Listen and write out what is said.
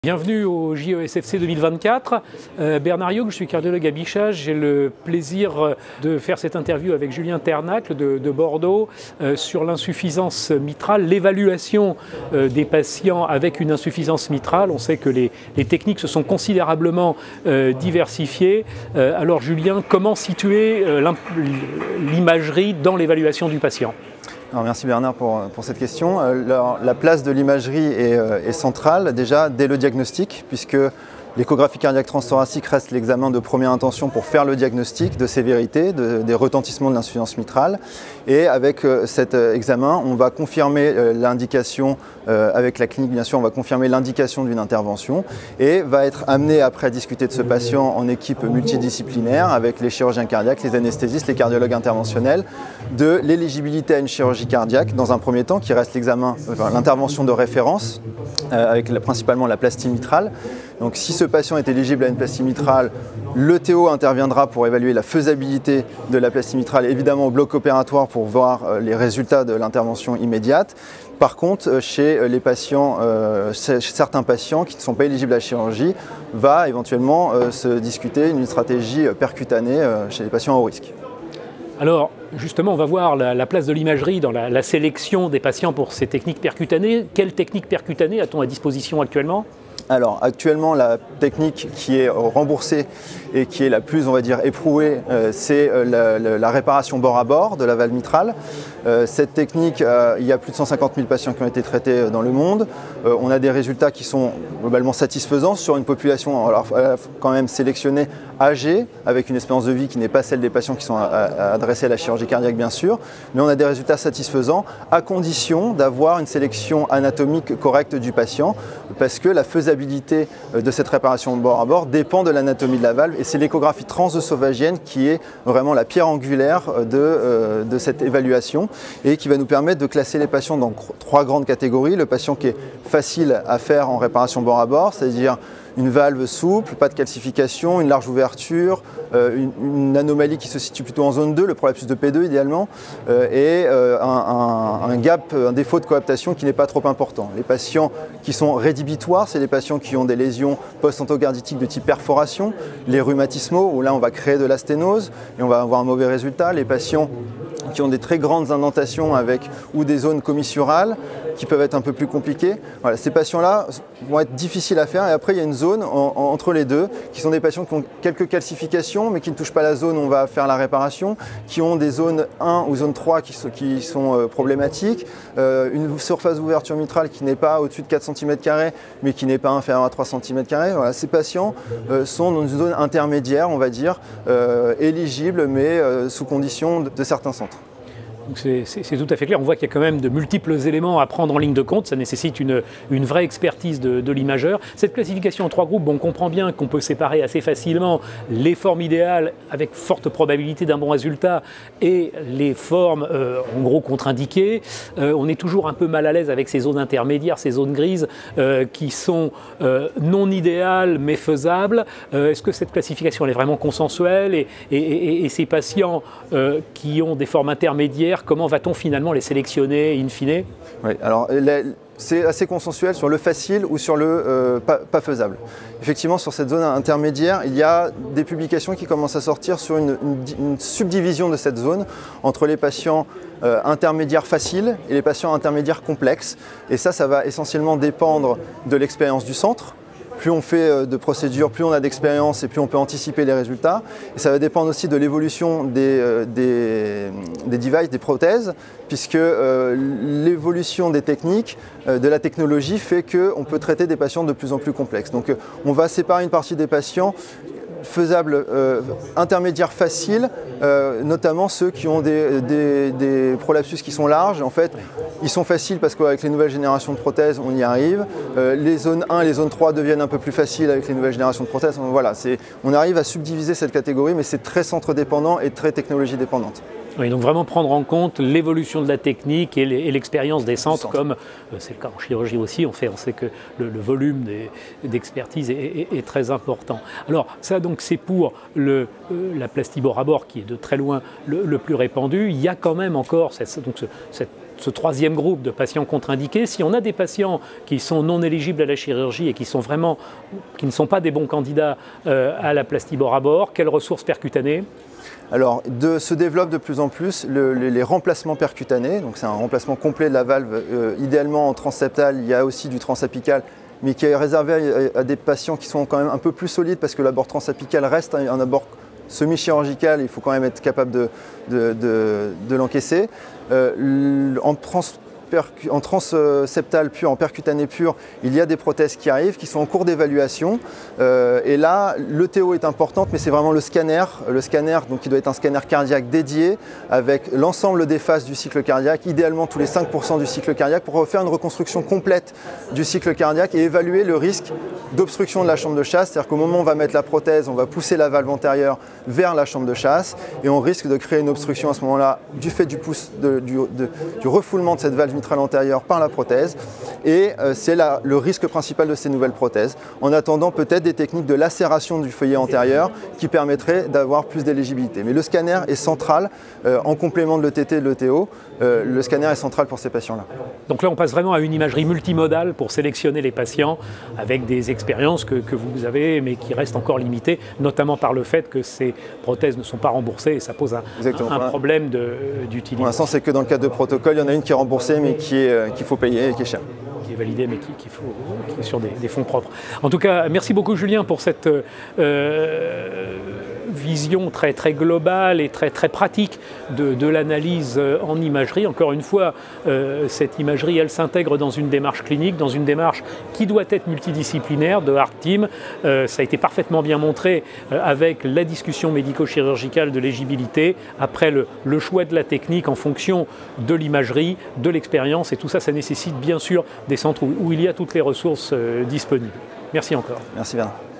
Bienvenue au JESFC 2024. Bernard Young, je suis cardiologue à Bichat. J'ai le plaisir de faire cette interview avec Julien Ternacle de Bordeaux sur l'insuffisance mitrale, l'évaluation des patients avec une insuffisance mitrale. On sait que les techniques se sont considérablement diversifiées. Alors Julien, comment situer l'imagerie dans l'évaluation du patient ? Alors, merci Bernard pour cette question. La place de l'imagerie est centrale déjà dès le diagnostic, puisque l'échographie cardiaque transthoracique reste l'examen de première intention pour faire le diagnostic de sévérité, des retentissements de l'insuffisance mitrale. Et avec cet examen, on va confirmer l'indication, avec la clinique bien sûr, on va confirmer l'indication d'une intervention et va être amené après à discuter de ce patient en équipe multidisciplinaire avec les chirurgiens cardiaques, les anesthésistes, les cardiologues interventionnels, de l'éligibilité à une chirurgie cardiaque dans un premier temps qui reste l'examen, l'intervention de référence avec principalement la plastie mitrale. Donc si ce patient est éligible à une plastie mitrale, le TO interviendra pour évaluer la faisabilité de la plastie mitrale, évidemment au bloc opératoire pour voir les résultats de l'intervention immédiate. Par contre, chez certains patients qui ne sont pas éligibles à la chirurgie, va éventuellement se discuter une stratégie percutanée chez les patients à haut risque. Alors, justement, on va voir la place de l'imagerie dans la sélection des patients pour ces techniques percutanées. Quelle technique percutanée a-t-on à disposition actuellement ? Alors actuellement, la technique qui est remboursée et qui est la plus, on va dire, éprouvée, c'est la réparation bord à bord de la valve mitrale. Cette technique, il y a plus de 150 000 patients qui ont été traités dans le monde. On a des résultats qui sont globalement satisfaisants sur une population alors, quand même sélectionnée âgée, avec une espérance de vie qui n'est pas celle des patients qui sont adressés à la chirurgie cardiaque bien sûr, mais on a des résultats satisfaisants à condition d'avoir une sélection anatomique correcte du patient, parce que la faisabilité de cette réparation bord à bord dépend de l'anatomie de la valve et c'est l'échographie transœsophagienne qui est vraiment la pierre angulaire de cette évaluation et qui va nous permettre de classer les patients dans trois grandes catégories. Le patient qui est facile à faire en réparation bord à bord, c'est-à-dire une valve souple, pas de calcification, une large ouverture, une anomalie qui se situe plutôt en zone 2, le prolapsus de P2 idéalement, et un défaut de coaptation qui n'est pas trop important. Les patients qui sont rédhibitoires, c'est les patients qui ont des lésions post-endocardiques de type perforation, les rhumatismaux, où là on va créer de la sténose et on va avoir un mauvais résultat. Les patients qui ont des très grandes indentations ou des zones commissurales qui peuvent être un peu plus compliquées. Voilà, ces patients-là vont être difficiles à faire et après il y a une zone entre les deux qui sont des patients qui ont quelques calcifications mais qui ne touchent pas la zone où on va faire la réparation, qui ont des zones 1 ou zone 3 qui sont problématiques, une surface d'ouverture mitrale qui n'est pas au-dessus de 4 cm² mais qui n'est pas inférieure à 3 cm². Voilà, ces patients sont dans une zone intermédiaire, on va dire, éligible mais sous condition de certains centres. C'est tout à fait clair, on voit qu'il y a quand même de multiples éléments à prendre en ligne de compte, ça nécessite une vraie expertise de l'imageur. Cette classification en trois groupes, on comprend bien qu'on peut séparer assez facilement les formes idéales avec forte probabilité d'un bon résultat et les formes en gros contre-indiquées. On est toujours un peu mal à l'aise avec ces zones intermédiaires, ces zones grises qui sont non idéales mais faisables. Est-ce que cette classification elle est vraiment consensuelle et ces patients qui ont des formes intermédiaires, comment va-t-on finalement les sélectionner in fine ? Oui, alors c'est assez consensuel sur le facile ou sur le pas faisable. Effectivement, sur cette zone intermédiaire, il y a des publications qui commencent à sortir sur une subdivision de cette zone entre les patients intermédiaires faciles et les patients intermédiaires complexes. Et ça va essentiellement dépendre de l'expérience du centre. Plus on fait de procédures, plus on a d'expérience et plus on peut anticiper les résultats. Et ça va dépendre aussi de l'évolution des devices, des prothèses, puisque l'évolution des techniques, de la technologie fait qu'on peut traiter des patients de plus en plus complexes. Donc on va séparer une partie des patients faisables, intermédiaires faciles, notamment ceux qui ont des prolapsus qui sont larges. En fait, ils sont faciles parce qu'avec les nouvelles générations de prothèses, on y arrive. Les zones 1 et les zones 3 deviennent un peu plus faciles avec les nouvelles générations de prothèses. Donc, voilà, on arrive à subdiviser cette catégorie, mais c'est très centre dépendant et très technologie dépendante. Oui, donc vraiment prendre en compte l'évolution de la technique et l'expérience des centres, comme c'est le cas en chirurgie aussi, on sait que le volume d'expertise est très important. Alors ça donc c'est pour la plastie bord à bord qui est de très loin le plus répandu. Il y a quand même encore cette ce troisième groupe de patients contre-indiqués. Si on a des patients qui sont non éligibles à la chirurgie et qui ne sont pas des bons candidats à la plastie bord à bord, quelles ressources percutanées? Alors, se développent de plus en plus les remplacements percutanés, donc c'est un remplacement complet de la valve, idéalement en transseptal. Il y a aussi du transapical, mais qui est réservé à des patients qui sont quand même un peu plus solides, parce que l'abord transapical reste un abord semi-chirurgical, il faut quand même être capable de l'encaisser. En transseptal pur, en percutané pur, il y a des prothèses qui arrivent, qui sont en cours d'évaluation. Et là, l'ETO est importante, mais c'est vraiment le scanner donc, qui doit être un scanner cardiaque dédié, avec l'ensemble des phases du cycle cardiaque, idéalement tous les 5% du cycle cardiaque, pour refaire une reconstruction complète du cycle cardiaque et évaluer le risque d'obstruction de la chambre de chasse. C'est-à-dire qu'au moment où on va mettre la prothèse, on va pousser la valve antérieure vers la chambre de chasse, et on risque de créer une obstruction à ce moment-là, du fait du refoulement de cette valve antérieure par la prothèse, et c'est le risque principal de ces nouvelles prothèses. En attendant, peut-être des techniques de lacération du feuillet antérieur qui permettraient d'avoir plus d'éligibilité. Mais le scanner est central, en complément de l'ETT et de l'ETO, le scanner est central pour ces patients-là. Donc là, on passe vraiment à une imagerie multimodale pour sélectionner les patients avec des expériences que vous avez, mais qui restent encore limitées, notamment par le fait que ces prothèses ne sont pas remboursées, et ça pose un problème d'utilisation. Pour l'instant, c'est que dans le cadre de protocole, il y en a une qui est remboursée, mais qu'il faut payer et qui est chère. Qui est validée, mais qui est sur des fonds propres. En tout cas, merci beaucoup Julien pour cette vision très, très globale et très, très pratique de l'analyse en imagerie. Encore une fois, cette imagerie, elle s'intègre dans une démarche clinique, dans une démarche qui doit être multidisciplinaire, de Heart Team. Ça a été parfaitement bien montré avec la discussion médico-chirurgicale de l'éligibilité, après le choix de la technique en fonction de l'imagerie, de l'expérience, et tout ça, ça nécessite bien sûr des centres où il y a toutes les ressources disponibles. Merci encore. Merci Bernard.